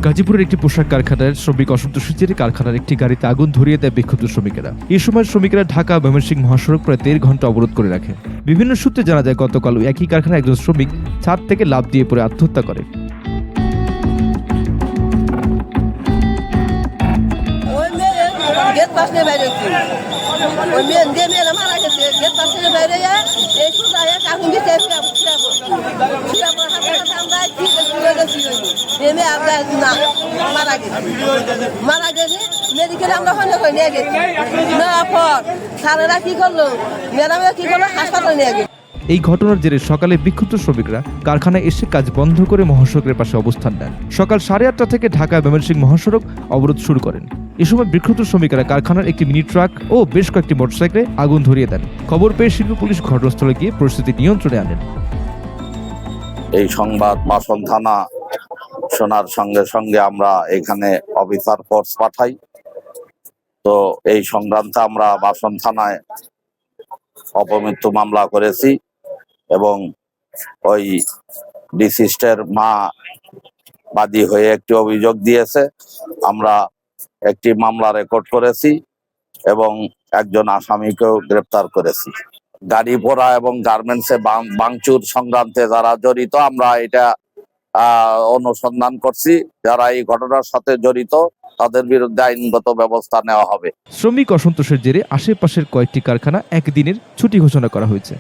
গাজীপুরের একটি পোশাক কারখানার শ্রমিক অসন্তোষের জেরে কারখানার একটি গাড়িতে আগুন ধরিয়ে দেয় বিক্ষুব্ধ শ্রমিকেরা। এই সময় শ্রমিকেরা ঢাকা ময়মনসিংহ মহাসড়ক প্রায় 1.5 ঘন্টা অবরোধ করে রাখে। বিভিন্ন সূত্রে জানা যায়, গতকাল একই কারখানার একজন শ্রমিক ছাদ থেকে লাফ দিয়ে পড়ে আত্মহত্যা করে। মারা গেছে মেডিকেলে আমরা নিয়ে গেছি, নেওয়ার পর স্যারেরা কি করলো, ম্যাডামরা কি করলো, হাসপাতালে নিয়ে গেছে। এই ঘটনার জেরে সকালে বিক্ষুব্ধ শ্রমিকরা কারখানায় এসে কাজ বন্ধ করে মহাসড়কের পাশে অবস্থান নেন। সকাল 8:30টা থেকে ঢাকা ময়মনসিংহ মহাসড়ক অবরোধ শুরু করেন। এ সময় বিক্ষুব্ধ শ্রমিকরা কারখানার একটি মিনি ট্রাক ও বেশ কয়েকটি মোটরসাইকেলে আগুন ধরিয়ে দেন। খবর পেয়ে শিল্প পুলিশ ঘটনাস্থলে গিয়ে পরিস্থিতি নিয়ন্ত্রণে আনেন। এই সংবাদ বাসন থানা শোনার সঙ্গে সঙ্গে আমরা এখানে অফিসার ফোর্স পাঠাই। তো এই সংক্রান্তে আমরা বাসন থানায় অপমৃত্যু মামলা করেছি এবং ওই ডিসিস্টের মা বাদী হয়ে একটি অভিযোগ দিয়েছে। আমরা একটি মামলা রেকর্ড করেছি এবং একজন আসামিকেও গ্রেপ্তার করেছি। গাড়ি পোড়া এবং গার্মেন্টসে ভাঙচুর সংক্রান্তে যারা জড়িত আমরা এটা অনুসন্ধান করছি। যারা এই ঘটনার সাথে জড়িত তাদের বিরুদ্ধে আইনগত ব্যবস্থা নেওয়া হবে। শ্রমিক অসন্তোষের জেরে আশেপাশের কয়েকটি কারখানা একদিনের ছুটি ঘোষণা করা হয়েছে।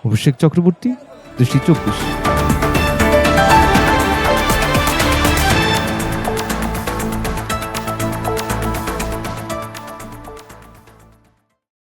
অভিষেক চক্রবর্তী, দৃষ্টি 24।